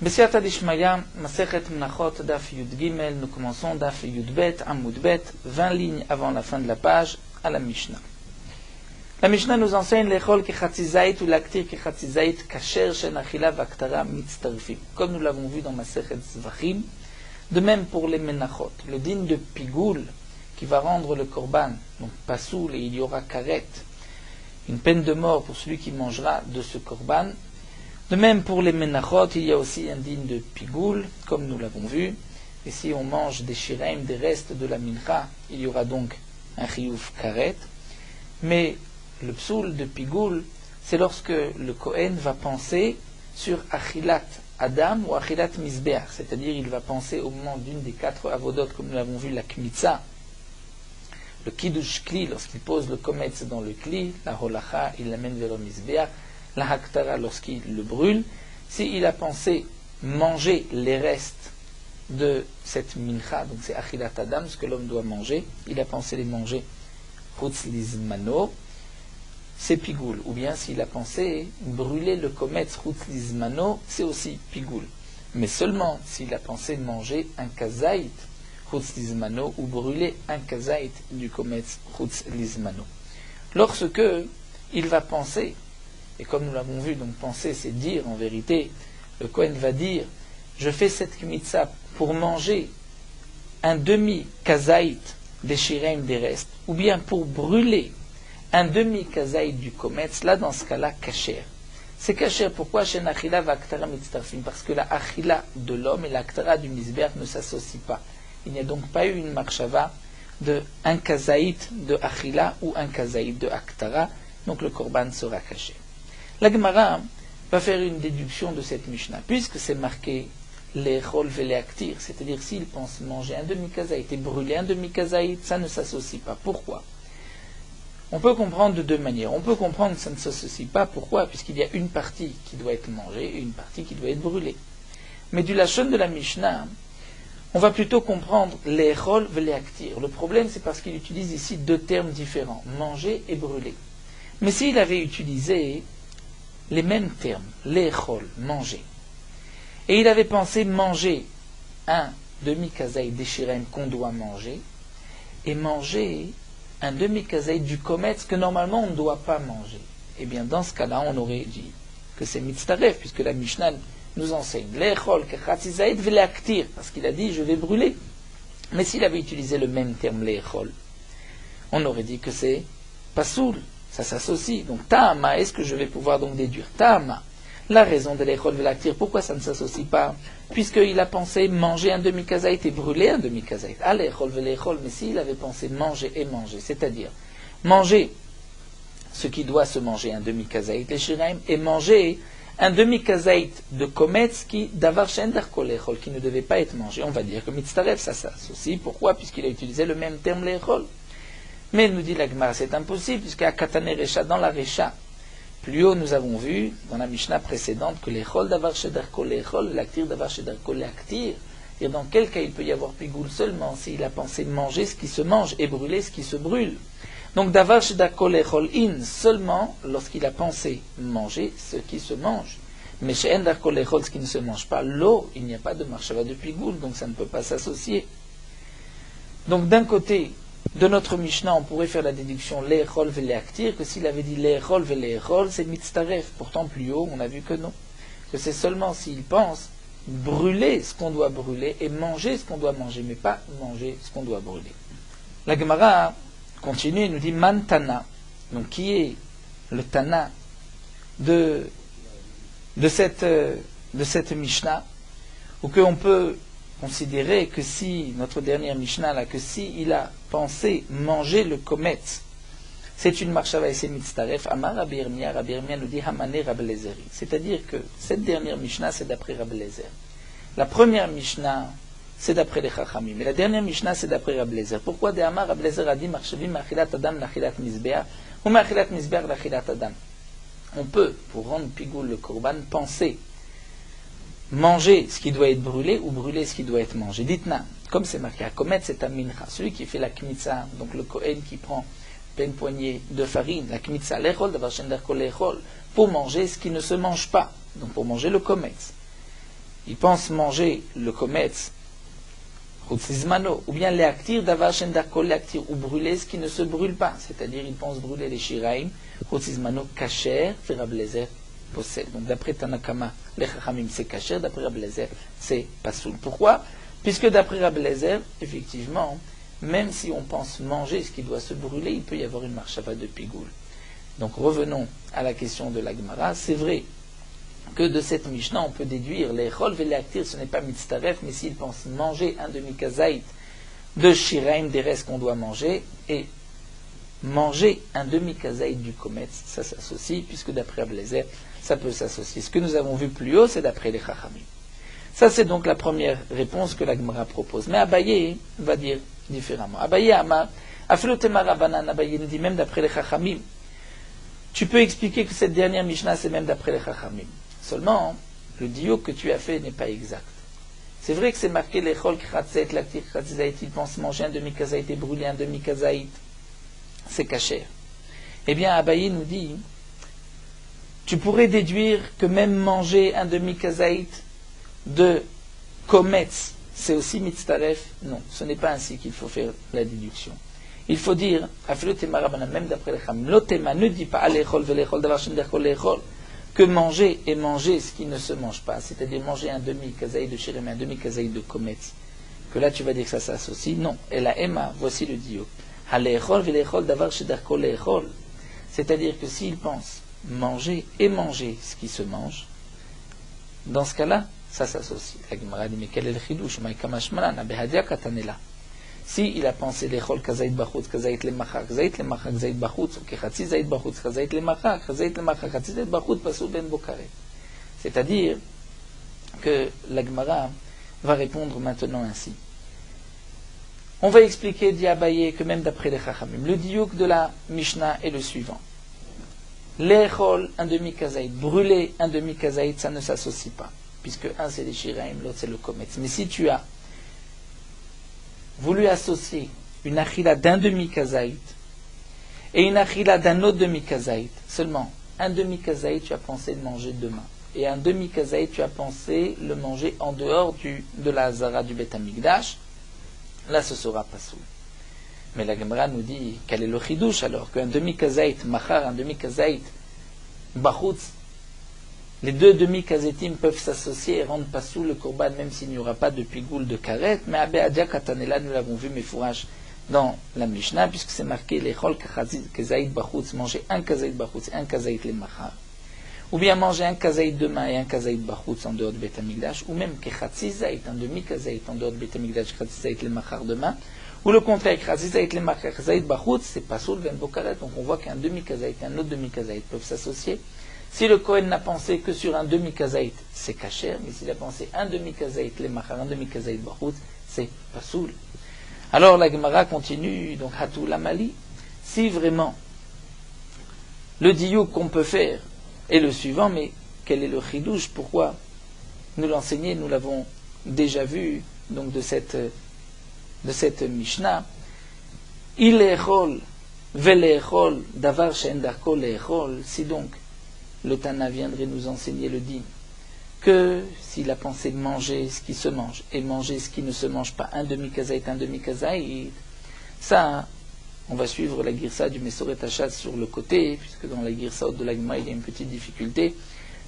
Besiata Dishmaya, Masechet Menachot, Daf Yud Gimel, nous commençons Daf Yud Bet, Amud Bet, 20 lignes avant la fin de la page, à la Mishnah. La Mishnah nous enseigne l'echol kechatzizait ou l'actir kechatzizait kasher shen achila vaktara mitztarfim. Comme nous l'avons vu dans Masechet Zvachim, de même pour les menachot, le din de pigoul qui va rendre le korban, donc pasoul, et il y aura karet, une peine de mort pour celui qui mangera de ce korban. De même pour les menachot, il y a aussi un din de pigoul, comme nous l'avons vu. Et si on mange des shiraim, des restes de la mincha, il y aura donc un chiyuv karet. Mais le psoul de pigoul, c'est lorsque le Kohen va penser sur achilat adam ou achilat misbeach, c'est-à-dire il va penser au moment d'une des 4 avodot, comme nous l'avons vu, la kmitza, le kiddush kli, lorsqu'il pose le kometz dans le kli, la holacha, il l'amène vers le misbeach, la haktara lorsqu'il le brûle. S'il a pensé manger les restes de cette mincha, donc c'est achilat adam, ce que l'homme doit manger, il a pensé les manger chutz lizmano, c'est pigoul. Ou bien s'il a pensé brûler le kometz chutz lizmano, c'est aussi pigoul. Mais seulement s'il a pensé manger un kazaït chutz lizmano ou brûler un kazaït du kometz chutz lizmano. Lorsque il va penser, et comme nous l'avons vu, donc penser c'est dire en vérité, le Kohen va dire, je fais cette kmitza pour manger un demi-kazaït des shiraim des restes, ou bien pour brûler un demi-kazaït du kometz, là dans ce cas-là, kasher. C'est kasher, pourquoi chez Achila va aktara mitztarfim? Parce que la achila de l'homme et l'aktara du misbeach ne s'associent pas. Il n'y a donc pas eu une marshava de un kazaït de achila ou un kazaït de aktara, donc le korban sera caché. La Gemara va faire une déduction de cette Mishnah, puisque c'est marqué l'echol ve'leaktir, c'est-à-dire s'il pense manger un demi-kazaït et brûler un demi-kazaït, ça ne s'associe pas. Pourquoi? On peut comprendre de deux manières. On peut comprendre que ça ne s'associe pas. Pourquoi? Puisqu'il y a une partie qui doit être mangée et une partie qui doit être brûlée. Mais du lachon de la Mishnah, on va plutôt comprendre l'echol ve'leaktir. Le problème, c'est parce qu'il utilise ici deux termes différents, manger et brûler. Mais s'il avait utilisé les mêmes termes, l'echol, manger, et il avait pensé manger un demi-kazaït des shiraim qu'on doit manger, et manger un demi-kazaït du kometz que normalement on ne doit pas manger, eh bien dans ce cas-là, on aurait dit que c'est mitztaref, puisque la Mishnah nous enseigne l'echol kechatzizait ve'leaktir, parce qu'il a dit je vais brûler. Mais s'il avait utilisé le même terme l'echol, on aurait dit que c'est pasoul. Ça s'associe. Donc, Ta'ama, est-ce que je vais pouvoir donc déduire Ta'ama, la raison de l'echol ve'leaktir, pourquoi ça ne s'associe pas? Puisqu'il a pensé manger un demi-kazaït et brûler un demi-kazaït. Ah, l'echol ve'lechol, mais s'il avait pensé manger et manger, c'est-à-dire manger ce qui doit se manger, un demi-kazaït, les shiraim, et manger un demi-kazaït de kometz qui, davar shender kol l'echol, qui ne devait pas être mangé, on va dire que mitztaref, ça s'associe. Pourquoi? Puisqu'il a utilisé le même terme l'echol. Mais nous dit la Gemara, c'est impossible, puisqu'à Katane Recha, dans la Recha, plus haut nous avons vu, dans la Mishnah précédente, que l'echol d'avar sheder kol l'echol, l'actir d'avar sheder kol l'actir, et dans quel cas il peut y avoir pigoul seulement s'il a pensé manger ce qui se mange et brûler ce qui se brûle. Donc d'avar sheder kol l'echol in, seulement lorsqu'il a pensé manger ce qui se mange. Mais chez ender kol l'echol, ce qui ne se mange pas, l'eau, il n'y a pas de marshava de pigoul, donc ça ne peut pas s'associer. Donc d'un côté, de notre Mishnah, on pourrait faire la déduction l'echol ve'leaktir, que s'il avait dit l'echol ve'lechol, c'est mitztaref. Pourtant, plus haut, on a vu que non. Que c'est seulement s'il pense brûler ce qu'on doit brûler et manger ce qu'on doit manger, mais pas manger ce qu'on doit brûler. La Gemara continue et nous dit man tana, donc qui est le tana de cette Mishnah, ou qu'on peut considérer que si, notre dernière Mishnah là, que si il a pensé manger le kometz, c'est une marshava et c'est mitztaref, Amar Rabbi Yirmiyah nous dit Hamane Rabbi Elezeri. C'est-à-dire que cette dernière Mishnah, c'est d'après Rabbi Elezer. La première Mishnah, c'est d'après les Chachamim. Mais la dernière Mishnah, c'est d'après Rabbi Elezer. Pourquoi de Amar Rabbi Elezer a dit Marchavim Machilat Adam Lachilat Mizbeach ou Machilat Mizbeach Lachilat Adam? On peut, pour rendre pigoul le korban, penser manger ce qui doit être brûlé ou brûler ce qui doit être mangé. Dites-na, comme c'est marqué, Kometz c'est un mincha, celui qui fait la kmitza, donc le Kohen qui prend pleine poignée de farine, la kmitza, l'echol, d'avar shender kol l'echol, pour manger ce qui ne se mange pas, donc pour manger le kometz. il pense manger le kometz, ou bien léactir, davar shen darko léactir, ou brûler ce qui ne se brûle pas, c'est-à-dire il pense brûler les shiraim, chotzizmano kasher, Rab Eliezer possède. Donc d'après Tanakama, les chachamim c'est kasher, d'après Rab Eliezer c'est pasoul. Pourquoi? Puisque d'après Rab Eliezer, effectivement, même si on pense manger ce qui doit se brûler, il peut y avoir une marchava de pigoul. Donc revenons à la question de la Gemara. C'est vrai que de cette Mishnah, on peut déduire les chol veléactir, ce n'est pas mitztaref, mais s'il pense manger un demi-kazaït de shiraim, des restes qu'on doit manger, et manger un demi-kazaït du kometz, ça s'associe, puisque d'après Rab Eliezer, ça peut s'associer. Ce que nous avons vu plus haut, c'est d'après les chachamim. Ça, c'est donc la première réponse que la Gemara propose. Mais Abaye va dire différemment. Abaye Amar, Afilotemar Rabanan, Abaye nous dit même d'après les chachamim. Tu peux expliquer que cette dernière Mishnah, c'est même d'après les chachamim. Seulement, le diok que tu as fait n'est pas exact. C'est vrai que c'est marqué l'echol kratzet, l'actir kratzet, il pense manger un demi-kazaït et brûler un demi-kazaït. C'est kasher. Eh bien, Abaye nous dit, tu pourrais déduire que même manger un demi-kazaït de kometz, c'est aussi mitztaref. Non, ce n'est pas ainsi qu'il faut faire la déduction. Il faut dire, même d'après les chachamim, l'otema ne dit pas alechol velechol davar shen derkol lechol, que manger et manger ce qui ne se mange pas, c'est-à-dire manger un demi-kazaï de shirim, un demi-kazaï de kometz, que là tu vas dire que ça s'associe. Non, et la Emma, voici le diok. Alechol velechol davar shen derkol lechol, c'est-à-dire que s'il pense manger et manger ce qui se mange, dans ce cas-là, ça s'associe. La Gemara dit, mais quel est le chidouche? Si il a pensé l'échol kazaït bachutz, kazaït le machak, kazaït bachutz, ok, chatzi zaït bachutz, kazaït le machak, chatzi zaït bachutz, pasoul ben bokaret. C'est-à-dire que la Gemara va répondre maintenant ainsi. On va expliquer, dit Abaye, que même d'après les chachamim, le diouk de la Mishnah est le suivant. L'échol, un demi-kazaït, brûler un demi-kazaït, ça ne s'associe pas, puisque un c'est les shiraim, l'autre c'est le kometz. Mais si tu as voulu associer une achila d'un demi-kazaït et une achila d'un autre demi-kazaït, seulement un demi-kazaït tu as pensé le manger demain, et un demi-kazaït tu as pensé le manger en dehors de la hazara du Beth Amikdash, là ce sera pas soul. Mais la Gemara nous dit, quel est le chidouche alors, qu'un demi-kazaït machar, un demi-kazaït bachutz, les deux demi-kazetim peuvent s'associer et rendre pasoul le korban, même s'il n'y aura pas de pigoul de karet. Mais Abeadia Katanela, nous l'avons vu, mais fourrage dans la Mishnah, puisque c'est marqué les chol kazaït bachutz, manger un kazaït bachutz et un kazaït le machar. Ou bien manger un kazaït demain et un kazaït bachutz en dehors de Beth Amikdash, ou même kechatzi zaït, un demi-kazaït en dehors de Beth Amikdash, kechatzi zaït le machar demain. Ou le contraire, kechatzi zaït le machar, kazaït bachutz, c'est pasoul ben bokaret. Donc on voit qu'un demi-kazaït et un autre demi-kazaït peuvent s'associer. Si le Kohen n'a pensé que sur un demi-kazaït, c'est kasher, mais s'il a pensé un demi-kazaït, les machar, un demi-kazaït bachutz, c'est pasoul. Alors la Gemara continue, donc hatou lamali, si vraiment le diouk qu'on peut faire est le suivant, mais quel est le chidouche? Pourquoi nous l'enseigner? Nous l'avons déjà vu donc de cette Mishnah. Il echol velechol davar she'en darko lechol. Si donc le Tana viendrait nous enseigner le din, que s'il a pensé manger ce qui se mange et manger ce qui ne se mange pas, un demi-kazaït, ça, on va suivre la girsa du Mesoret Hachad sur le côté, puisque dans la girsa de la Gemara, il y a une petite difficulté.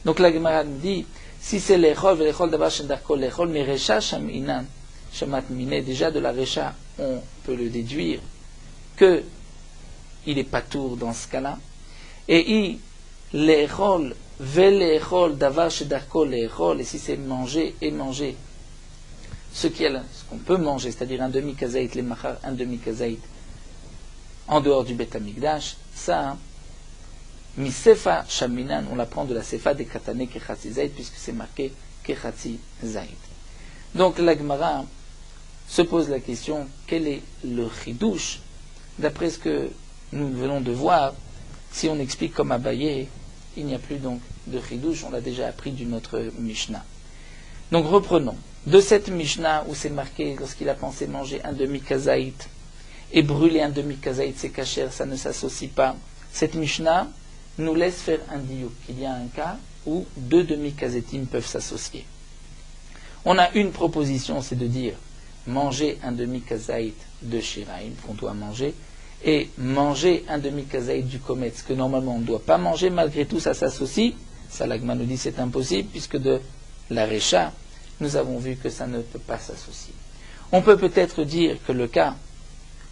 Donc la Gemara nous dit, si c'est l'echol, l'echol d'abord shendarko l'echol, mais recha shaminan, shamat miné, déjà de la recha, on peut le déduire que il est patour dans ce cas-là, et l'échol, veléchol, davar shedarko l'échol, et si c'est manger et manger ce qu'on peut manger, c'est-à-dire un demi-kazaït, les machar, un demi-kazaït, en dehors du Beth Amikdash, ça, misefa shaminan, on l'apprend de la sefa des katane kechatzi zaït, puisque c'est marqué kechatzi zaït. Donc la Gemara se pose la question, quel est le chidouche? D'après ce que nous venons de voir, si on explique comme Abaye, il n'y a plus donc de chidouche, on l'a déjà appris d'une autre Mishnah. Donc reprenons. De cette Mishnah où c'est marqué, lorsqu'il a pensé manger un demi-kazaït et brûler un demi-kazaït, c'est kasher, ça ne s'associe pas. Cette Mishnah nous laisse faire un diouk. Il y a un cas où deux demi-kazetim peuvent s'associer. On a une proposition, c'est de dire manger un demi-kazaït de shiraim qu'on doit manger, et manger un demi-kazaït du kometz que normalement on ne doit pas manger, malgré tout ça s'associe. Ça, l'Agma nous dit c'est impossible, puisque de la Recha, nous avons vu que ça ne peut pas s'associer. On peut peut-être dire que le cas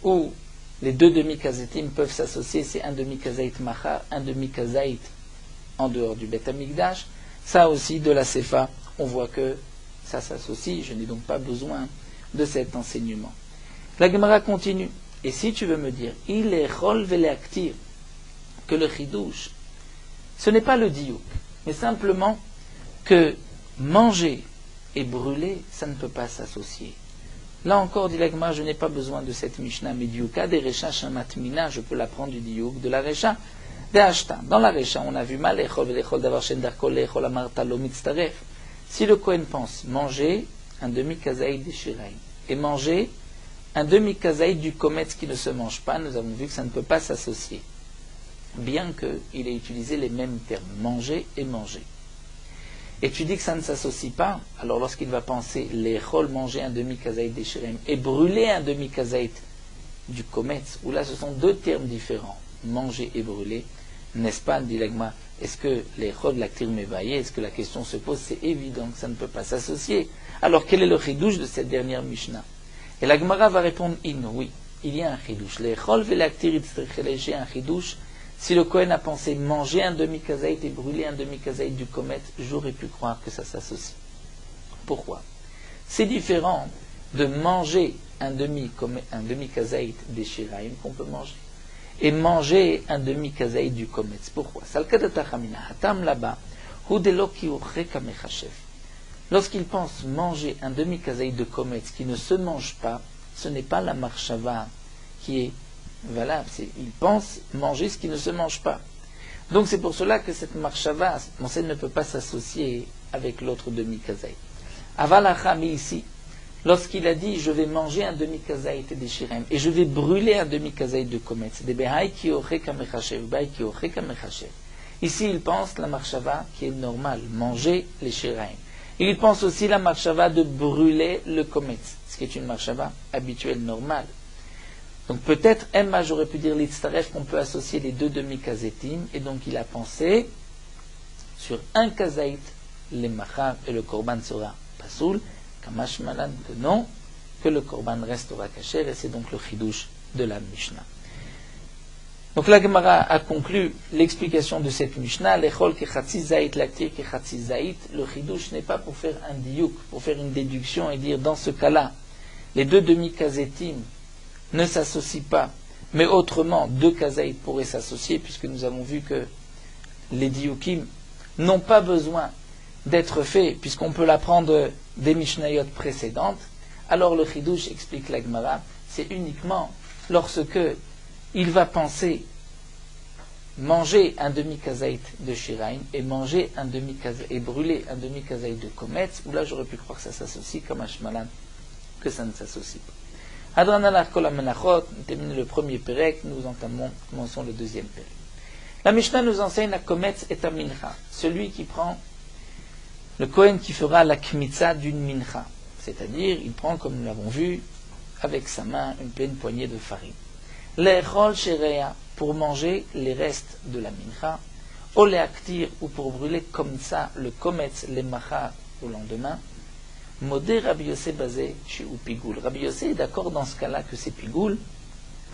où les deux demi-kazetim peuvent s'associer, c'est un demi-kazaït machar, un demi-kazaït en dehors du Beth Amikdash. Ça aussi, de la Sefa, on voit que ça s'associe. Je n'ai donc pas besoin de cet enseignement. La Gemara continue. Et si tu veux me dire, il est chol veleaktir, que le chidouche, ce n'est pas le diouk, mais simplement que manger et brûler, ça ne peut pas s'associer. Là encore, dit la Gemara, je n'ai pas besoin de cette Mishnah, mais diouka, des recha shamatmina, je peux l'apprendre du diouk, de la recha, des ashta. Dans la recha, on a vu mal, echol velechol davar shen darkol echol amarta lo mitztaref. Si le Kohen pense manger un demi-kazaïd de shiraim et manger un demi-kazaïd du kometz qui ne se mange pas, nous avons vu que ça ne peut pas s'associer. Bien qu'il ait utilisé les mêmes termes, manger et manger. Et tu dis que ça ne s'associe pas, alors lorsqu'il va penser l'échol, manger un demi-kazaït des shiraim et brûler un demi-kazaït du kometz, où là ce sont deux termes différents, manger et brûler, n'est-ce pas, dit l'agma, est-ce que l'échol l'actir m'évaillé, est-ce que la question se pose, c'est évident que ça ne peut pas s'associer. Alors quel est le chidouche de cette dernière Mishnah? Et la Gemara va répondre oui, il y a un chidouche. L'échol velaktir itzrichelé, un chidouche. Si le Kohen a pensé manger un demi-kazaït et brûler un demi-kazaït du kometz, j'aurais pu croire que ça s'associe. Pourquoi? C'est différent de manger un demi-kazaït des shiraim qu'on peut manger et manger un demi-kazaït du kometz. Pourquoi? Lorsqu'il pense manger un demi-kazaït de kometz qui ne se mange pas, ce n'est pas la marshava qui est valable. Il pense manger ce qui ne se mange pas. Donc c'est pour cela que cette marshava, elle ne peut pas s'associer avec l'autre demi-kazaït. Avalacha, mais ici, lorsqu'il a dit je vais manger un demi-kazaït des shirem et je vais brûler un demi-kazaït de kometz, ici il pense la marshava qui est normale, manger les shirem. Il pense aussi la marshava de brûler le kometz, ce qui est une marshava habituelle, normale. Donc peut-être, Emma, j'aurais pu dire l'itztaref qu'on peut associer les deux demi-kazetim, et donc il a pensé sur un kazaït, les machar et le korban sera pasoul, kamash malan que non, que le korban restera kasher, et c'est donc le chidouche de la Mishnah. Donc la Gemara a conclu l'explication de cette Mishnah, l'echol kechatzi zaït, l'actir kechatzi zaït, le chidouche n'est pas pour faire un diouk, pour faire une déduction et dire dans ce cas-là, les deux demi-kazetim ne s'associent pas, mais autrement, deux kazaït pourraient s'associer, puisque nous avons vu que les dioukim n'ont pas besoin d'être faits, puisqu'on peut l'apprendre des Mishnayot précédentes. Alors le chidouche, explique la Gemara, c'est uniquement lorsque il va penser manger un demi-kazaït de shiraim et manger un demi-kazaït et brûler un demi-kazaït de kometz, où là j'aurais pu croire que ça s'associe comme Ashmalan, que ça ne s'associe pas. Adranalach kol amenachot, nous terminons le premier pérec, nous commençons le deuxième pérec. La Mishnah nous enseigne la kometz et la mincha, celui qui prend le Kohen qui fera la kmitza d'une mincha, c'est-à-dire il prend, comme nous l'avons vu, avec sa main une pleine poignée de farine. L'echol sherea, pour manger les restes de la mincha, ou leaktir, ou pour brûler comme ça le kometz, les machar au lendemain. Modé Rabbi Yossé basé chez ou pigoul. Rabbi Yossé est d'accord dans ce cas-là que c'est pigoul,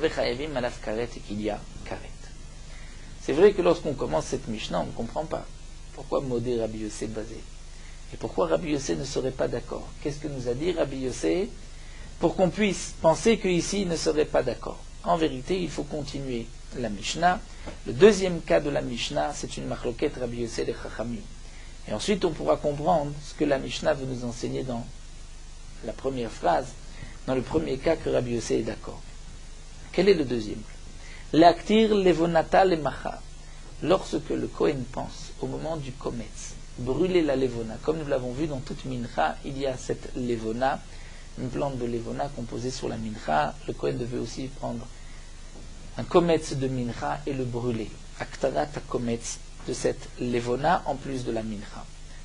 vechayevim alaf karet et qu'il y a karet. C'est vrai que lorsqu'on commence cette Mishnah, on ne comprend pas. Pourquoi modé Rabbi Yossé basé? Et pourquoi Rabbi Yossé ne serait pas d'accord? Qu'est-ce que nous a dit Rabbi Yossé pour qu'on puisse penser qu'ici il ne serait pas d'accord? En vérité, il faut continuer la Mishnah. Le deuxième cas de la Mishnah, c'est une machloket Rabbi Yossé de Chachamim. Et ensuite, on pourra comprendre ce que la Mishnah veut nous enseigner dans la première phrase, dans le premier cas que Rabbi Yossé est d'accord. Quel est le deuxième cas? L'aktir levonata le macha. Lorsque le Kohen pense au moment du kometz, brûler la levona. Comme nous l'avons vu dans toute mincha, il y a cette levona, une plante de levona composée sur la mincha. Le Kohen devait aussi prendre un kometz de mincha et le brûler. Aktarat kometz de cette levona en plus de la mincha.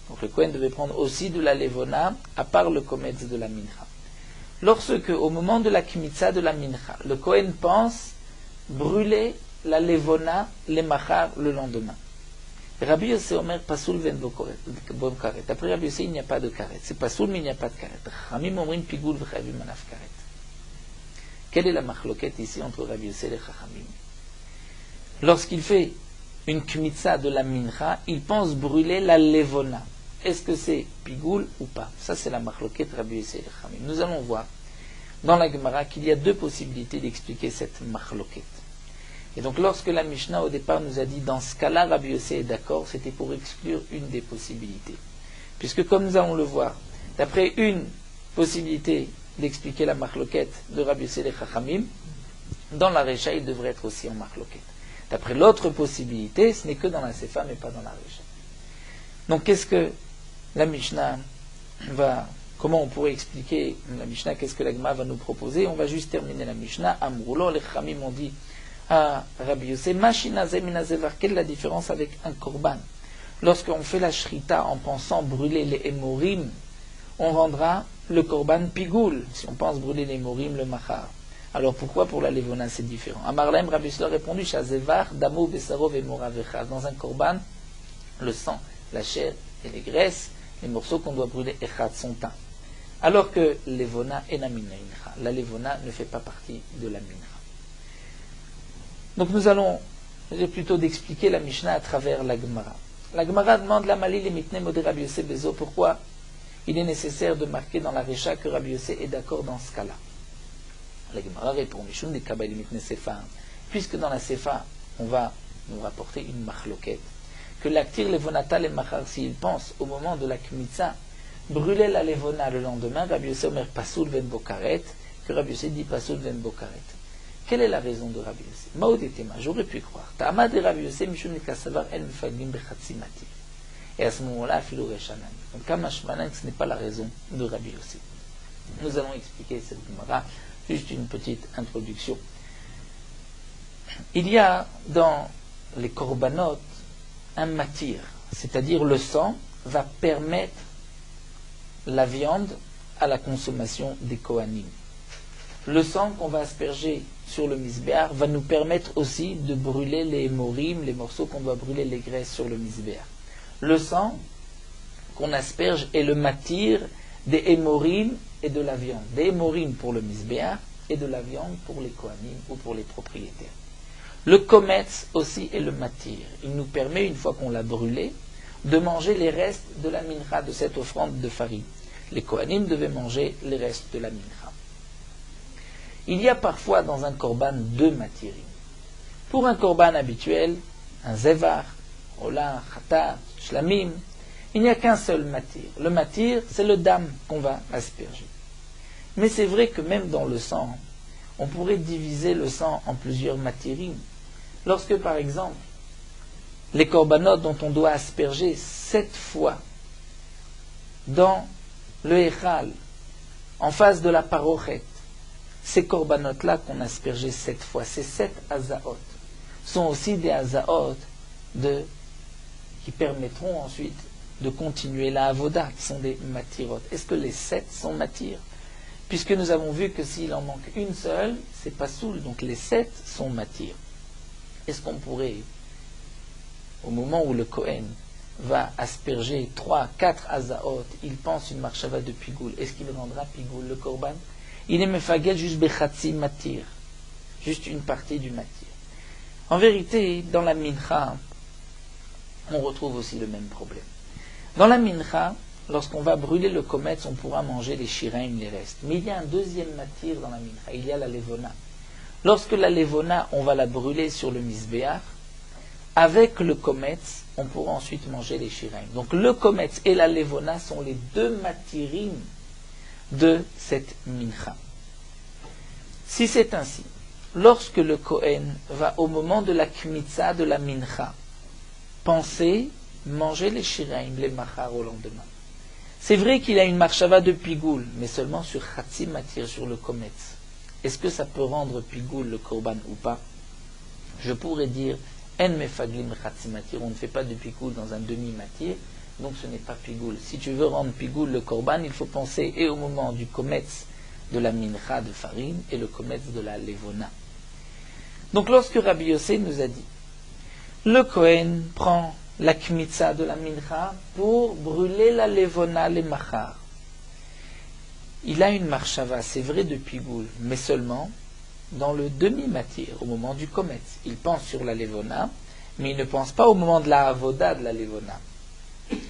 Donc le Kohen devait prendre aussi de la levona, à part le kometz de la mincha. Lorsque, au moment de la kmitza de la mincha, le Kohen pense brûler la levona, les machar, le lendemain. Rabbi Yossé Omer pasoul ven bon karet. Après Rabbi Yossé, il n'y a pas de karet. C'est pasoul, mais il n'y a pas de karet. Chachamim omrim pigoul v'chayavim anaf karet. Quelle est la machloquette ici entre Rabbi Yossé et les Chachamim? Lorsqu'il fait une kmitza de la mincha, il pense brûler la levona. Est-ce que c'est pigoul ou pas? Ça, c'est la machloquette Rabbi Yossé et les Chachamim. Nous allons voir dans la Gemara qu'il y a deux possibilités d'expliquer cette machloquette. Et donc, lorsque la Mishnah, au départ, nous a dit, dans ce cas-là, Rabbi Yossé est d'accord, c'était pour exclure une des possibilités. Puisque, comme nous allons le voir, d'après une possibilité d'expliquer la machloquette de Rabbi Yossé et les Chachamim, dans la Recha, il devrait être aussi en machloquette. D'après l'autre possibilité, ce n'est que dans la Sefa, mais pas dans la Recha. Donc, qu'est-ce que la Mishnah va... Comment on pourrait expliquer la Mishnah? Qu'est-ce que la Gemara va nous proposer? On va juste terminer la Mishnah. Amroulo, les Chachamim ont dit à Rabbi Yossé, quelle est la différence avec un korban? Lorsqu'on fait la shrita en pensant brûler les hémorim, on rendra le korban pigoul. Si on pense brûler les hémorim, le machar. Alors pourquoi pour la levona c'est différent? Amarlaim, Rabbi Yossé a répondu, Shazevar, Damo, Besaro, Vemora, Vecha. Dans un korban, le sang, la chair et les graisses, les morceaux qu'on doit brûler, Echad, sont teints. Alors que levona est la mincha. La levona ne fait pas partie de la mincha. Donc nous allons plutôt d'expliquer la Mishnah à travers la Gemara. La Gemara demande la Mali limitne modé Rabbi Yossé Bezo. Pourquoi il est nécessaire de marquer dans la Recha que Rabbi Yossé est d'accord dans ce cas-là? La Gemara répond Mishum de Kabbalah limitne Sefa. Puisque dans la Sefa, on va nous rapporter une machloquette. Que l'actir levonata le machar, s'il pense au moment de la kmitza, brûler la levona le lendemain, Rabbi Yossé Omer pasoul ven bokaret, que Rabbi Yossé dit pasoul ven bokaret. Quelle est la raison de Rabbi Yossé? Maodetema, j'aurais pu croire. Ta'ama de Rabbi Yossé, Mishum Nekasavar, El Mefaglim Bechatsimati. Et à ce moment-là, Filou Rechanan. Donc, Kamashmanan, ce n'est pas la raison de Rabbi Yossé. Nous allons expliquer cette Gemara, juste une petite introduction. Il y a dans les korbanot un matir, c'est-à-dire le sang va permettre la viande à la consommation des kohanim. Le sang qu'on va asperger sur le misbéar va nous permettre aussi de brûler les hémorim, les morceaux qu'on doit brûler, les graisses sur le misbéar. Le sang qu'on asperge est le matir des hémorim et de la viande. Des hémorim pour le misbéar et de la viande pour les kohanim ou pour les propriétaires. Le kometz aussi est le matir. Il nous permet, une fois qu'on l'a brûlé, de manger les restes de la mincha, de cette offrande de farine. Les kohanim devaient manger les restes de la mincha. Il y a parfois dans un korban deux matirim. Pour un korban habituel, un zevar, olah, khatat, shlamim, il n'y a qu'un seul matir. Le matir, c'est le dam qu'on va asperger. Mais c'est vrai que même dans le sang, on pourrait diviser le sang en plusieurs matirim. Lorsque, par exemple, les korbanot dont on doit asperger 7 fois dans le Echal, en face de la parochet, ces corbanotes-là qu'on a aspergés 7 fois, ces 7 azaot, sont aussi des azaot qui permettront ensuite de continuer la avoda, qui sont des matirot. Est-ce que les 7 sont matir? Puisque nous avons vu que s'il en manque une seule, c'est pas soul, donc les 7 sont matir. Est-ce qu'on pourrait, au moment où le Kohen va asperger 3, 4 azaot, il pense une marchava de pigoul, est-ce qu'il rendra pigoul le korban? Il est mefagel juste bechatsi matir, juste une partie du matir. En vérité, dans la mincha, on retrouve aussi le même problème. Dans la mincha, lorsqu'on va brûler le kometz, on pourra manger les shiraim, les restes. Mais il y a un deuxième matir dans la mincha, il y a la levona. Lorsque la levona, on va la brûler sur le misbéar, avec le kometz, on pourra ensuite manger les shiraim. Donc le kometz et la levona sont les deux matirim de cette mincha. Si c'est ainsi, lorsque le Kohen va au moment de la kmitza de la mincha penser manger les shiraim, les machar au lendemain, c'est vrai qu'il a une marchava de pigoul, mais seulement sur chatsi matir, sur le kometz. Est-ce que ça peut rendre pigoul le korban ou pas? Je pourrais dire en mefaglim chatsi matir, on ne fait pas de pigoul dans un demi matir, donc ce n'est pas pigoul. Si tu veux rendre pigoul le korban, il faut penser et au moment du kometz de la mincha de farine et le kometz de la levona. Donc lorsque Rabbi Yossé nous a dit, le Kohen prend la kmitza de la mincha pour brûler la levona, les machar. Il a une marchava, c'est vrai de pigoul, mais seulement dans le demi-matir, au moment du kometz. Il pense sur la levona, mais il ne pense pas au moment de la avoda de la levona.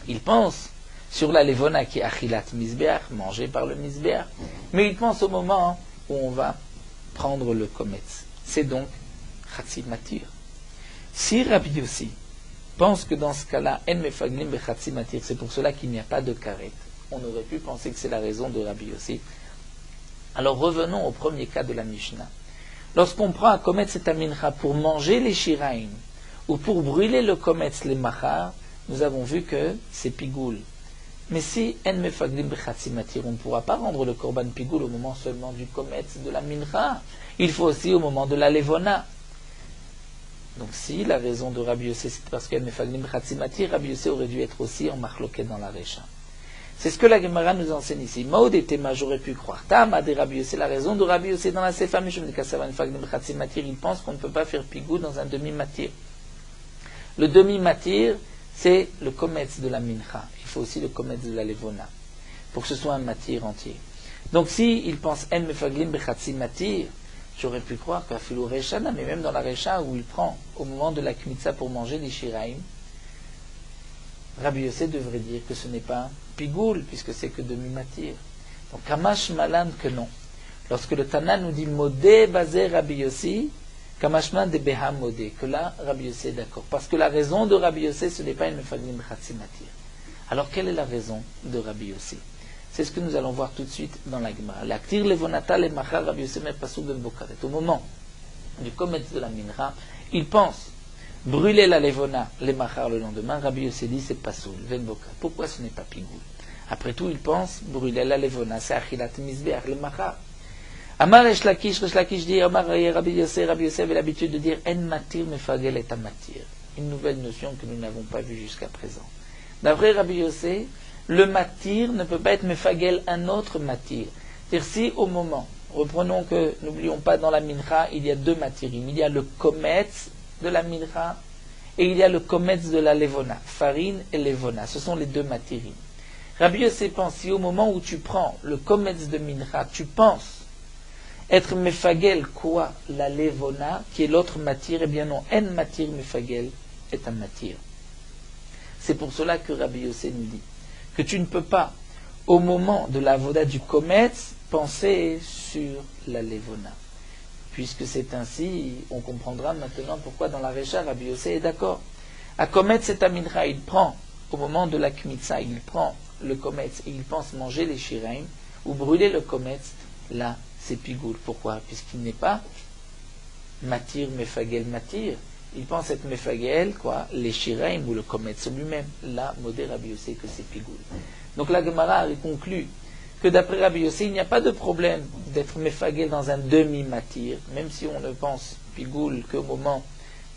Il pense sur la levona qui est achilat misbeach, mangée par le misbeach, mais il pense au moment où on va prendre le kometz. C'est donc chatzi matir. Si Rabbi Yossi pense que dans ce cas-là, en mefaglim bechatzi matir, c'est pour cela qu'il n'y a pas de karet, on aurait pu penser que c'est la raison de Rabbi Yossi. Alors revenons au premier cas de la Mishnah. Lorsqu'on prend un kometz et un mincha pour manger les shiraim, ou pour brûler le kometz, les machar, nous avons vu que c'est pigoul. Mais si en mefaglim bechatzi matir, on ne pourra pas rendre le korban pigoul au moment seulement du kometz, de la mincha. Il faut aussi au moment de la levona. Donc si la raison de Rabbi Yossé c'est parce qu'en mefaglim bechatzi matir, Rabbi Yossé aurait dû être aussi en marloquet dans la Recha. C'est ce que la Gemara nous enseigne ici. Maud et Tema, j'aurais pu croire. Tam a des Rabbi Yossé, la raison de Rabbi Yossé dans la Sefa Mishum de Kassavan Faglim Bechatzi matir, il pense qu'on ne peut pas faire pigoul dans un demi-matir. Le demi-matir, c'est le kometz de la mincha. Il faut aussi le kometz de la levona, pour que ce soit un matir entier. Donc si il pense en mefaglim bechatzi matir, j'aurais pu croire qu'à Filou Reshana, mais même dans la Recha où il prend au moment de la kmitza pour manger les shiraim, Rabbi Yossé devrait dire que ce n'est pas pigoul, puisque c'est que demi-matir. Donc Kamash Malan que non. Lorsque le Tana nous dit Modé basé Rabbi Yossi, Kamashman de Beha Modé, que là Rabbi Yossé est d'accord. Parce que la raison de Rabbi Yossé, ce n'est pas une mefaglim bechatzi matir. Alors quelle est la raison de Rabbi Yossé? C'est ce que nous allons voir tout de suite dans la Gemara. L'aktir levonata le machar Rabbi Yossé met pasuk ben bokaret. Au moment du kometz de la mincha, il pense brûler la levona, les machar le lendemain. Rabbi Yossé dit c'est pasoul, ben bokaret. Pourquoi ce n'est pas pigoul? Après tout, il pense brûler la levona, c'est achilat misbeach, les machar. Amar Resh Lakish dit, Amar Rabbi Yossé avait l'habitude de dire en matir mefagel et amatir. Une nouvelle notion que nous n'avons pas vue jusqu'à présent. D'après Rabbi Yossé, le matir ne peut pas être mefagel un autre matir. C'est-à-dire si au moment, reprenons que, n'oublions pas dans la mincha, il y a deux matirim. Il y a le kometz de la mincha et il y a le kometz de la levona. Farine et levona, ce sont les deux matirim. Rabbi Yossé pense, si au moment où tu prends le kometz de mincha, tu penses être mefagel quoi? La levona, qui est l'autre matir, eh bien non, en matir mefagel est un matir. C'est pour cela que Rabbi Yossé nous dit que tu ne peux pas, au moment de la voda du kometz, penser sur la levona. Puisque c'est ainsi, on comprendra maintenant pourquoi dans la Recha, Rabbi Yossé est d'accord. À kometz et à mincha, il prend, au moment de la kmitza, il prend le kometz et il pense manger les shiraim, ou brûler le kometz, là, c'est pigoul. Pourquoi? Puisqu'il n'est pas matir, mefagel, matir. Il pense être mefagel, quoi, les shiraim ou le kometz lui-même. Là, modé Rabbi Yossé que c'est pigoul. Donc la Gemara a conclu que d'après Rabbi Yossé, il n'y a pas de problème d'être mefagel dans un demi-matir, même si on ne pense pigoul qu'au moment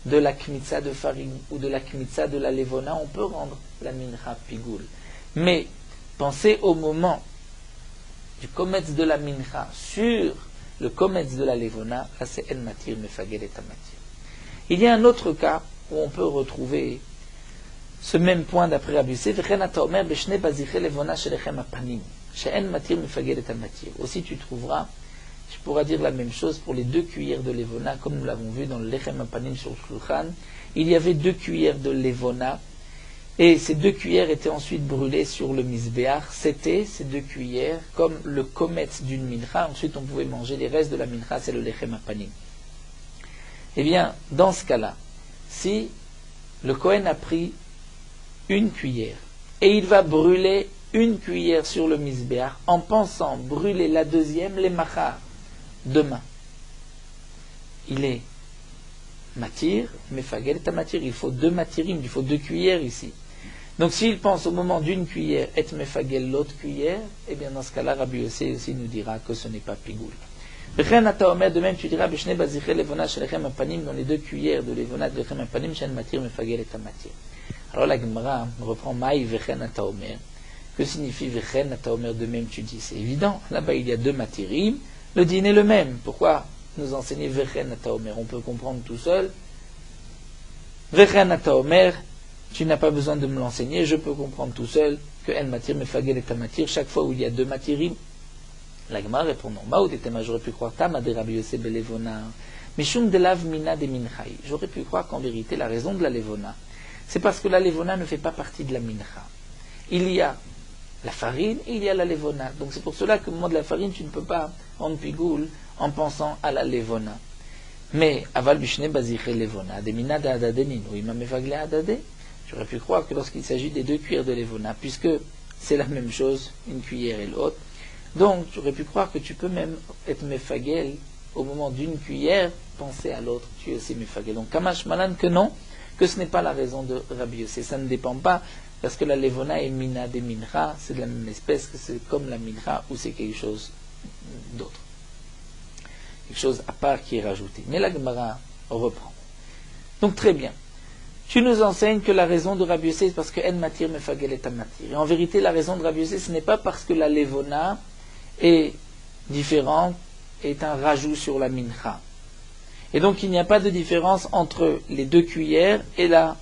de la kmitza de farine ou de la kmitza de la levona, on peut rendre la mincha pigoul. Mais pensez au moment du kometz de la mincha sur le kometz de la levona, là c'est en matir mefagel et amatir. Il y a un autre cas où on peut retrouver ce même point d'après Rabbi Yossé. Aussi tu trouveras, tu pourras dire la même chose pour les 2 cuillères de levona, comme nous l'avons vu dans le lechem apanim sur le shulchan. Il y avait 2 cuillères de levona, et ces 2 cuillères étaient ensuite brûlées sur le misbéach. C'était ces 2 cuillères comme le kometz d'une mincha. Ensuite on pouvait manger les restes de la mincha, c'est le lechem apanim. Eh bien, dans ce cas-là, si le Kohen a pris une cuillère et il va brûler une cuillère sur le misbéach en pensant brûler la deuxième, les machar, demain, il est matir, mefagel est matir, il faut 2 matirim, il faut 2 cuillères ici. Donc s'il pense au moment d'une cuillère et mefagel l'autre cuillère, eh bien dans ce cas-là, Rabbi Yossé aussi nous dira que ce n'est pas pigoul. De même, tu diras, dans les 2 cuillères de levona de lechem apanim, shen matir mefagel et matir. Alors la Gemara reprend Maï Vechen Ataomer. Que signifie Vechen Ataomer? De même tu dis. C'est évident. Là-bas il y a deux matirim. Le din est le même. Pourquoi nous enseigner Vechen Ataomer? On peut comprendre tout seul. Vechen Ataomer, tu n'as pas besoin de me l'enseigner. Je peux comprendre tout seul que En Matir Mefagel est Matir. Chaque fois où il y a deux matirim. La Gemara répond non. Maout était ma, j'aurais pu croire Tama de Rabbi Yosef Belevona. Mishum de lav mina de minchaï. J'aurais pu croire qu'en vérité, la raison de la levona, c'est parce que la levona ne fait pas partie de la mincha. Il y a la farine et il y a la levona. Donc c'est pour cela qu'au moment de la farine, tu ne peux pas rendre pigoule en pensant à la levona. Mais, aval bishne baziche levona, de mina de adadenin, ou imam evagle adade, j'aurais pu croire que lorsqu'il s'agit des deux cuillères de levona, puisque c'est la même chose, une cuillère et l'autre, donc j'aurais pu croire que tu peux même être mefagel au moment d'une cuillère, penser à l'autre, tu es aussi mefagel. Donc kamash malan que non, que ce n'est pas la raison de Rabbi Yosef. Ça ne dépend pas, parce que la levona est mina de mincha, c'est de la même espèce, que c'est comme la mincha, ou c'est quelque chose d'autre. Quelque chose à part qui est rajouté. Mais la Gemara reprend. Donc très bien. Tu nous enseignes que la raison de Rabbi Yosef, c'est parce que En Matir Mefagel est Matir. Et en vérité, la raison de Rabbi Yosef, ce n'est pas parce que la levona est différente, est un rajout sur la mincha. Et donc il n'y a pas de différence entre les deux cuillères et la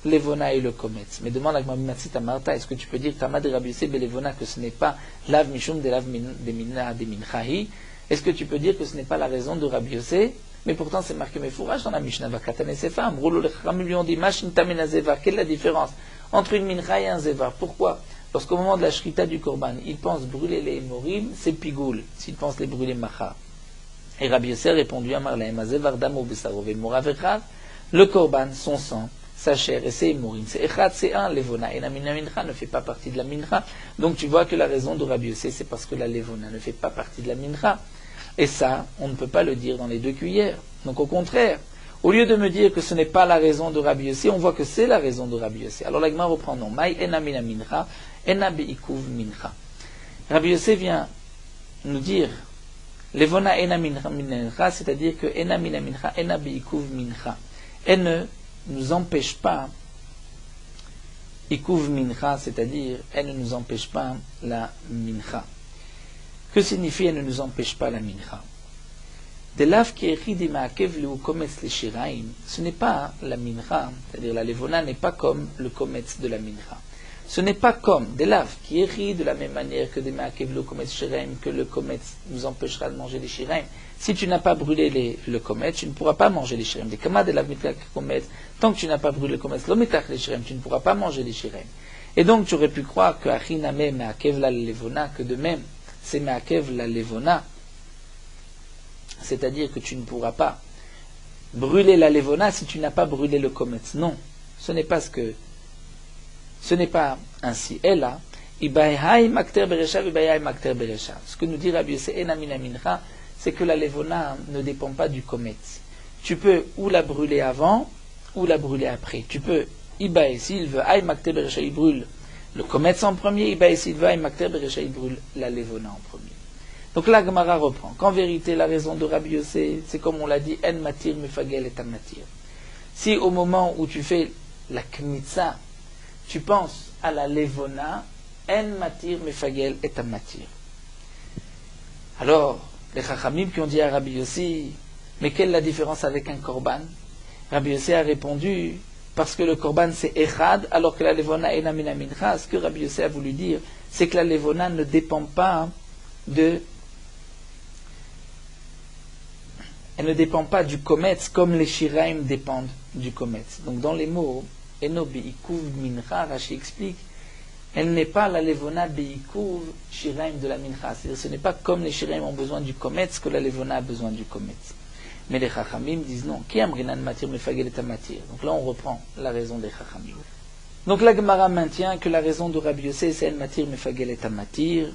levona et le kometz. Mais demande à Gmamitsit Marta, est-ce que tu peux dire Tama de Rabbi Yosef Belevona que ce n'est pas lav mishum de lav de mina de minchahi? Est-ce que tu peux dire que ce n'est pas la raison de Rabbi Yosef? Mais pourtant c'est marqué Mefourach dans la Mishnah Vakatane Sefa. Amrolo le Chachamim lui ont dit Mashin tamena zeva. Quelle est la différence entre une mincha et un zeva? Pourquoi? Lorsqu'au moment de la shrita du korban, il pense brûler les morim, c'est pigoul. S'il pense les brûler macha. Et Rabbi Yosef répondu à Marlaim, le korban, son sang, sa chair et ses morim, c'est echad, c'est un, levona, et la mincha ne fait pas partie de la mincha. Donc tu vois que la raison de Rabbi Yosef, c'est parce que la levona ne fait pas partie de la mincha. Et ça, on ne peut pas le dire dans les deux cuillères. Donc au contraire, au lieu de me dire que ce n'est pas la raison de Rabbi Yosef, on voit que c'est la raison de Rabbi Yosef. Alors la Gemara reprend non. Maï ena mina mincha, ena beikuv mincha. Rabbi Yosef vient nous dire levona ena mincha, c'est-à-dire que ena mina mincha, ena beikuv mincha. Elle ne nous empêche pas, ikuv mincha, c'est-à-dire elle ne nous empêche pas la mincha. Que signifie elle ne nous empêche pas la mincha? De lav qui écrit des ma'akev le kometz le shiraim, ce n'est pas la mincha, c'est-à-dire la levona n'est pas comme le kometz de la mincha. Ce n'est pas comme des lav qui écrit de la même manière que des ma'akev le kometz shiraim, que le kometz nous empêchera de manger les shiraim. Si tu n'as pas brûlé le kometz, tu ne pourras pas manger les shiraim. Des kama de lav mitak kometz, tant que tu n'as pas brûlé le kometz, lo mitak les shiraim, tu ne pourras pas manger les shiraim. Et donc tu aurais pu croire que achiname ma'akev la levona, que de même c'est ma'akev la levona, c'est-à-dire que tu ne pourras pas brûler la levona si tu n'as pas brûlé le kometz. Non, ce n'est pas ainsi. Et là, ce que nous dit Rabbi Yosef, c'est que la levona ne dépend pas du kometz. Tu peux ou la brûler avant ou la brûler après. Tu peux, s'il veut, il brûle le kometz en premier, s'il veut, il brûle la levona en premier. Donc la Gemara reprend qu'en vérité la raison de Rabbi Yosef, c'est comme on l'a dit, En Matir Mefagel et Matir. Si au moment où tu fais la Knitza, tu penses à la levona, En Matir Mefagel et Matir. Alors, les Chachamim qui ont dit à Rabbi Yosef, mais quelle est la différence avec un korban? Rabbi Yosef a répondu, parce que le korban c'est Echad, alors que la levona est Namina Mincha. Ce que Rabbi Yosef a voulu dire, c'est que la levona ne dépend pas elle ne dépend pas du kometz comme les shiraim dépendent du kometz. Donc dans les mots eno beikuv mincha, Rashi explique, elle n'est pas la levona beikuv shiraim de la mincha. C'est-à-dire ce n'est pas comme les shiraim ont besoin du kometz que la levona a besoin du kometz. Mais les chachamim disent non. Ki amrinan matir mefagel et matir. Donc là on reprend la raison des chachamim. Donc la Gemara maintient que la raison de Rabbi Yosef c'est en matir mefagel et matir.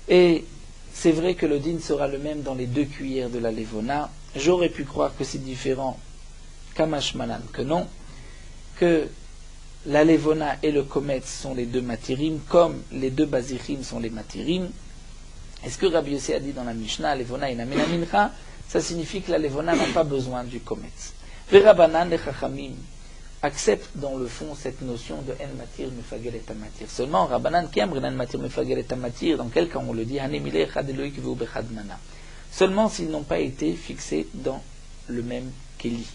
Et c'est vrai que le din sera le même dans les deux cuillères de la levona. J'aurais pu croire que c'est différent, kamash malan, que non, que la levona et le kometz sont les deux matirim, comme les deux bazichim sont les matirim. Est-ce que Rabbi Yosef a dit dans la Mishnah, levona et namina mincha, ça signifie que la levona n'a pas besoin du kometz. Verabanan les chachamim acceptent dans le fond cette notion de en matir mefagel et amatir. Seulement, Rabbanan qui aime en matir mefagel et amatir, dans quel cas on le dit, hanemile echad eloïk veu bechad mana. Seulement s'ils n'ont pas été fixés dans le même keli.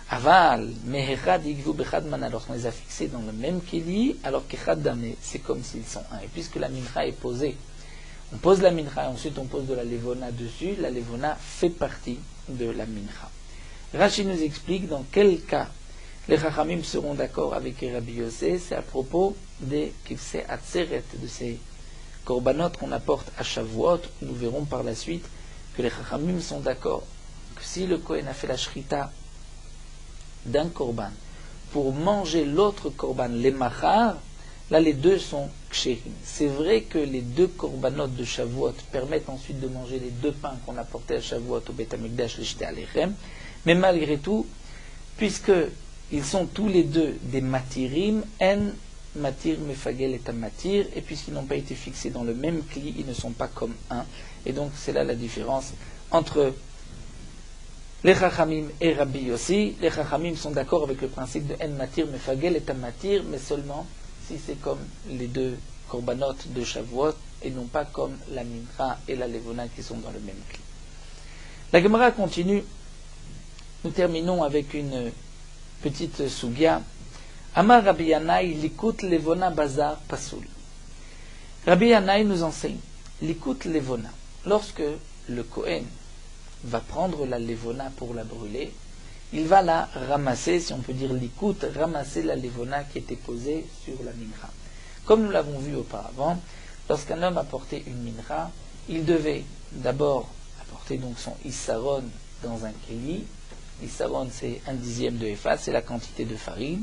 Aval, mehechad igvu bechad mana, lorsqu'on les a fixés dans le même keli, alors qu'echad damé, c'est comme s'ils sont un. Et puisque la mincha est posée, on pose la mincha et ensuite on pose de la levona dessus, la levona fait partie de la mincha. Rashi nous explique dans quel cas les Chachamim seront d'accord avec Rabbi Yossé, c'est à propos des kifsei atzeret, de ces korbanot qu'on apporte à Shavuot. Nous verrons par la suite que les Chachamim sont d'accord que si le Kohen a fait la shrita d'un korban pour manger l'autre korban, les machar, là les deux sont kshérim. C'est vrai que les deux korbanot de Shavuot permettent ensuite de manger les deux pains qu'on apportait à Shavuot au Beth Amikdash, les Shté Alechem, mais malgré tout, puisque ils sont tous les deux des matirim, en matir mefagel et amatir, et puisqu'ils n'ont pas été fixés dans le même kli, ils ne sont pas comme un. Et donc c'est là la différence entre les Chachamim et Rabbi Yossi. Les Chachamim sont d'accord avec le principe de en matir mefagel et amatir, mais seulement si c'est comme les deux korbanot de Shavuot, et non pas comme la mincha et la levona qui sont dans le même kli. La Gemara continue. Nous terminons avec une petite sougya. Amar Rabbi Yanaï, likut levona bazar pasoul. Rabbi Yanaï nous enseigne, likut levona. Lorsque le Kohen va prendre la levona pour la brûler, il va la ramasser, si on peut dire likut, ramasser la levona qui était posée sur la mincha. Comme nous l'avons vu auparavant, lorsqu'un homme apportait une mincha, il devait d'abord apporter donc son issaron dans un keli. L'issaron, c'est 1/10 de ephah, c'est la quantité de farine.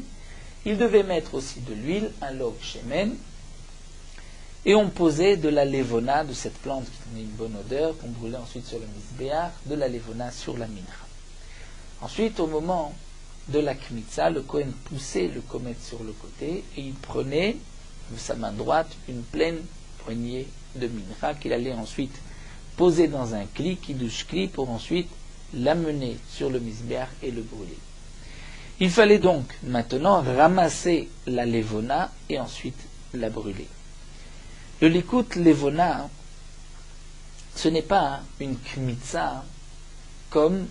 Il devait mettre aussi de l'huile, un log shemen, et on posait de la levona, de cette plante qui donnait une bonne odeur, qu'on brûlait ensuite sur le misbéach, de la levona sur la mincha. Ensuite, au moment de la kmitza, le Kohen poussait le komet sur le côté, et il prenait de sa main droite une pleine poignée de mincha, qu'il allait ensuite poser dans un kli, kiddush kli, pour ensuite l'amener sur le misbéach et le brûler. Il fallait donc maintenant ramasser la levona et ensuite la brûler. Le likut levona, ce n'est pas une kmitza comme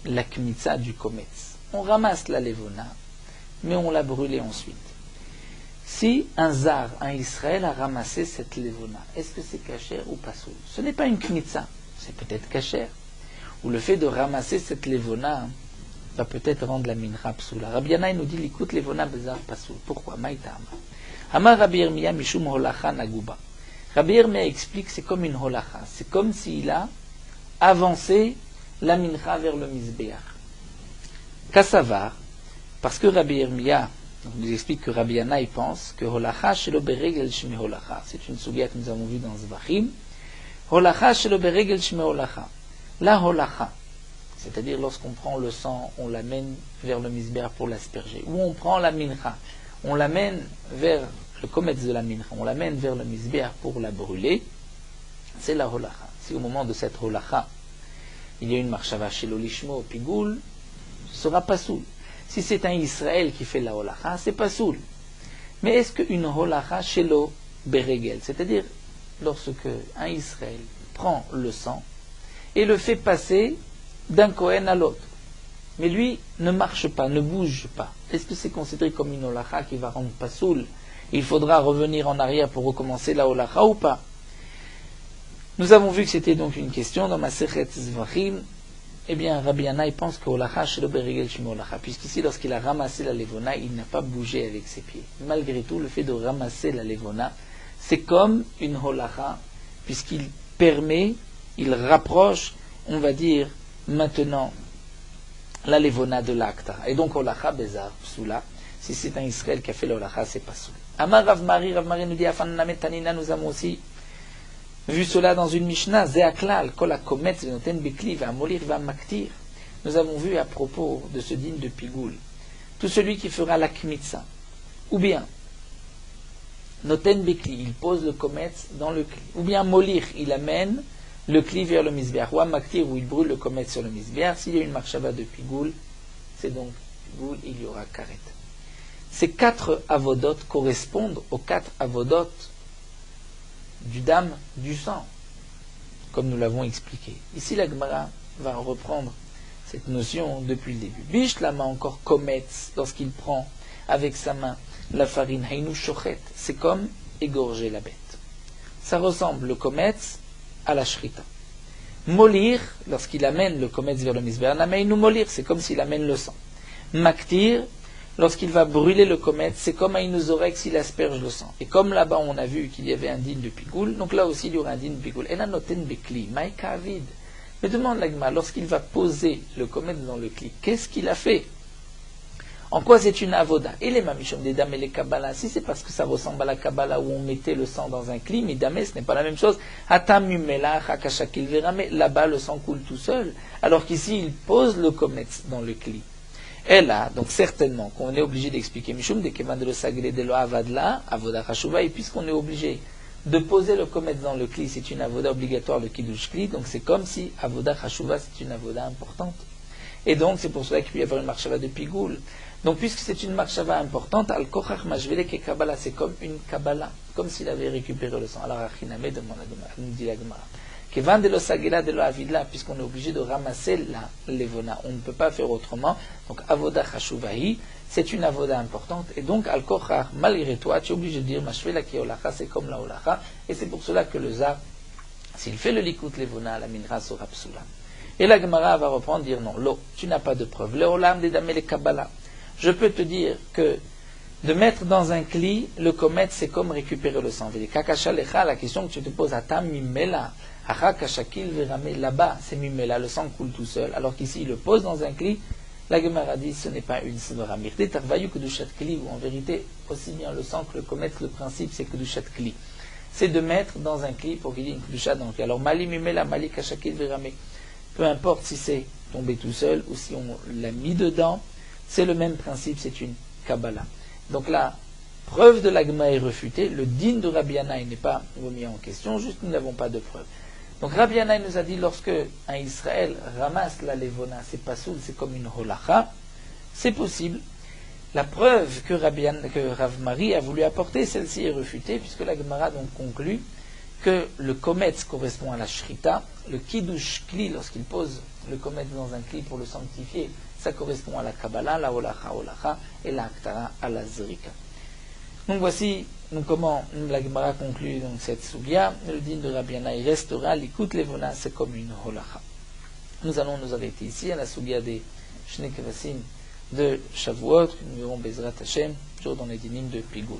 la kmitza du kometz. On ramasse la levona, mais on la brûlait ensuite. Si un zar, un Israël a ramassé cette levona, est-ce que c'est kasher ou pas soul? Ce n'est pas une kmitza, c'est peut-être kasher. Ou le fait de ramasser cette levona va peut-être rendre la mincha psoula. Rabbi Yanaï nous dit l'écoute levona bezar pasoul. Pourquoi? Maïtama. Amar Rabbi Yirmiya mishum holacha naguba. Rabbi Yirmiya explique c'est comme une holacha. C'est comme s'il a avancé la mincha vers le misbéach. Kassavar, parce que Rabbi Yirmiya nous explique que Rabbi Yanaï pense que holacha shelo beregel shme holacha. C'est une sougia que nous avons vue dans Zvachim. Holacha shelo beregel shme holacha. La holacha, c'est-à-dire lorsqu'on prend le sang, on l'amène vers le misbéach pour l'asperger. Ou on prend la mincha, on l'amène vers le kometz de la mincha, on l'amène vers le misbéach pour la brûler, c'est la holacha. Si au moment de cette holacha, il y a une marshava chez l'olishmo au pigoul, ce sera pas soul. Si c'est un Israël qui fait la holacha, c'est pas soul. Mais est-ce qu'une holacha chez l'eau beregel, c'est-à-dire lorsque un Israël prend le sang, et le fait passer d'un Kohen à l'autre. Mais lui ne marche pas, ne bouge pas. Est-ce que c'est considéré comme une holacha qui va rendre pasoul? Il faudra revenir en arrière pour recommencer la holacha ou pas? Nous avons vu que c'était donc une question dans Masechet Zvachim. Eh bien, Rabbi Yanaï pense que holacha shelo beregel shme holacha, puisqu'ici, lorsqu'il a ramassé la levona, il n'a pas bougé avec ses pieds. Malgré tout, le fait de ramasser la levona, c'est comme une holacha, puisqu'il permet, il rapproche, on va dire, maintenant, la levona de l'acta. Et donc, holacha bezar, psoula. Si c'est un Israël qui a fait l'holacha, c'est pas soula. Amar Rav Mari nous dit, Afanna Tanina, nous avons aussi vu cela dans une Mishnah, Zeaklal, kol hakometz venoten bekli, ve'amolir, ve'amaktir. Nous avons vu à propos de ce dîne de Pigoul, tout celui qui fera la kmitza, ou bien, noten bekli, il pose le kometz dans le kli, ou bien molir, il amène le kli vers le misbéach, ou amaktir, où il brûle le kometz sur le misbéach. S'il y a une marshava de Pigoul, c'est donc goul, il y aura karet. Ces 4 avodot correspondent aux 4 avodot du dam, du sang, comme nous l'avons expliqué. Ici, la Gemara va reprendre cette notion depuis le début. Bishlama encore kometz, lorsqu'il prend avec sa main la farine, hainu shochet, c'est comme égorger la bête. Ça ressemble le kometz à la shrita. Molir, lorsqu'il amène le kometz vers le misber, nameinu molir, c'est comme s'il amène le sang. Maktir, lorsqu'il va brûler le kometz, c'est comme hainu zorek s'il asperge le sang. Et comme là-bas on a vu qu'il y avait un din de pigoul, donc là aussi il y aura un din de pigoul. Et la noten bekli, maïka avid. Mais demande l'agma, lorsqu'il va poser le kometz dans le kli, qu'est-ce qu'il a fait? En quoi c'est une avoda? Et les mamishom des dames et les kabbalah, si c'est parce que ça ressemble à la kabbalah où on mettait le sang dans un kli, mais damé, ce n'est pas la même chose. Là-bas le sang coule tout seul, alors qu'ici il pose le kometz dans le kli. Et là, donc certainement qu'on est obligé d'expliquer mishum de kevan de lo sagle de lo avadla, avoda chashuva, et puisqu'on est obligé de poser le kometz dans le kli, c'est une avoda obligatoire, le kiddush kli, donc c'est comme si avoda chashuva, c'est une avoda importante. Et donc c'est pour cela qu'il peut y avoir une marshava de pigoul. Donc puisque c'est une marshava importante, al kochach majvele ke kabbalah, c'est comme une kabbalah, comme s'il avait récupéré le sang. Alors achiname demande nous dit la Gemara, kevan de lo sagela de lo avidla, puisqu'on est obligé de ramasser la levona, on ne peut pas faire autrement. Donc avoda chashuvahi, c'est une avoda importante, et donc al kochach, malgré toi, tu es obligé de dire mashvela ki olacha, c'est comme la olacha, et c'est pour cela que le zar, s'il fait le likut levona, la minra sera psula. Et la Gemara va reprendre, dire non, lo, tu n'as pas de preuve. Le olam des damé les kabbalah. Je peux te dire que de mettre dans un kli le kometz, c'est comme récupérer le sang. La question que tu te poses, atam mimela, achakashakil verame, là-bas, c'est mimela, le sang coule tout seul, alors qu'ici, il le pose dans un kli. La Gemara dit, ce n'est pas une svara. Mirte tarvayu kedushat kli, ou en vérité, aussi bien le sang que le kometz, le principe, c'est kedushat kli. C'est de mettre dans un kli pour qu'il y ait une kedushat dans le kli. Alors, mali mimela, mali kashakil verame. Peu importe si c'est tombé tout seul ou si on l'a mis dedans, c'est le même principe, c'est une Kabbalah. Donc la preuve de l'agma est réfutée, le din de Rabbi Yannai n'est pas remis en question, juste nous n'avons pas de preuve. Donc Rabbi Yannai nous a dit, lorsque un Israël ramasse la levona, c'est pas soul, c'est comme une holacha, c'est possible. La preuve que Rav Mari a voulu apporter, celle-ci est réfutée, puisque la Gemara donc conclut que le kometz correspond à la shrita, le kiddush kli, lorsqu'il pose le kometz dans un kli pour le sanctifier, ça correspond à la kabbalah, la holacha, et la aktara à la zrika. Donc voici comment la Gemara conclut donc cette sugya. Le din de Rabbi Yannai restera, l'écoute levona, c'est comme une holacha. Nous allons nous arrêter ici à la sugya des Shnei Kvasim de Shavuot, que nous verrons Bezrat Hashem, toujours dans les dinim de Pigoul.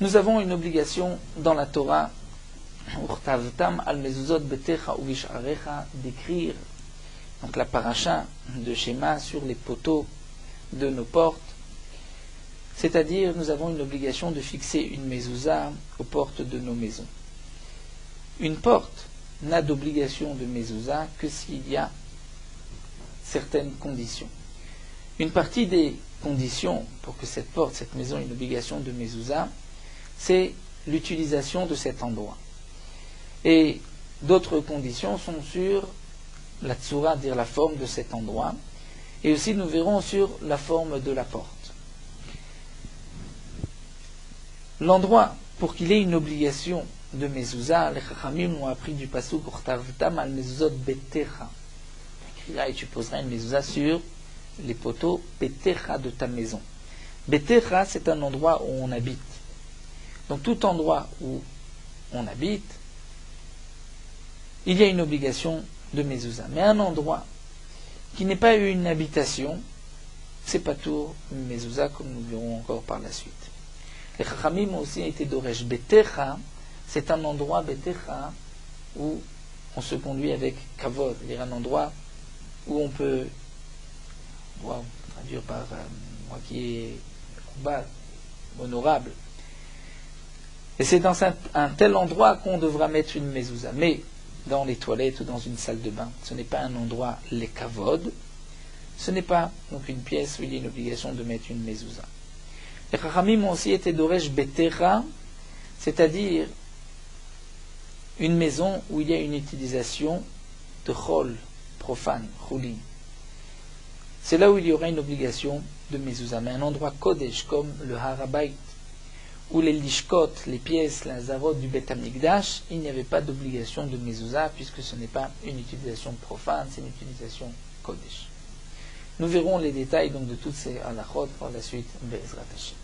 Nous avons une obligation dans la Torah d'écrire donc la paracha de Shema sur les poteaux de nos portes, c'est-à-dire nous avons une obligation de fixer une mezouza aux portes de nos maisons. Une porte n'a d'obligation de mezouza que s'il y a certaines conditions. Une partie des conditions pour que cette porte, cette maison ait une obligation de mezouza, c'est l'utilisation de cet endroit. Et d'autres conditions sont sur la tsura, dire la forme de cet endroit, et aussi nous verrons sur la forme de la porte. L'endroit, pour qu'il ait une obligation de mezouza, les chachamim ont appris du pasuk urtavtam al mezuzot betecha. Et tu poseras une mezouza sur les poteaux betecha de ta maison. Betecha, c'est un endroit où on habite. Donc tout endroit où on habite, il y a une obligation de mezouza. Mais un endroit qui n'est pas une habitation, c'est pas tout une mezouza, comme nous verrons encore par la suite. Les chachamim ont aussi été d'oresh. Betecha, c'est un endroit, betecha, où on se conduit avec kavod, c'est-à-dire un endroit où on peut, traduire par moi qui est bas, honorable. Et c'est dans un tel endroit qu'on devra mettre une mezouza. Mais dans les toilettes ou dans une salle de bain, ce n'est pas un endroit les kavod, ce n'est pas donc une pièce où il y a une obligation de mettre une mezouza. Les chachamim ont aussi été d'oresh betecha, c'est-à-dire une maison où il y a une utilisation de chol, profane, choulin. C'est là où il y aura une obligation de mezouza, mais un endroit kodesh comme le Harabait ou les lishkot, les pièces, les zavot du Bet Hamikdash, il n'y avait pas d'obligation de mezouza puisque ce n'est pas une utilisation profane, c'est une utilisation kodesh. Nous verrons les détails donc de toutes ces halachot par la suite, Be'ezrat Hashem.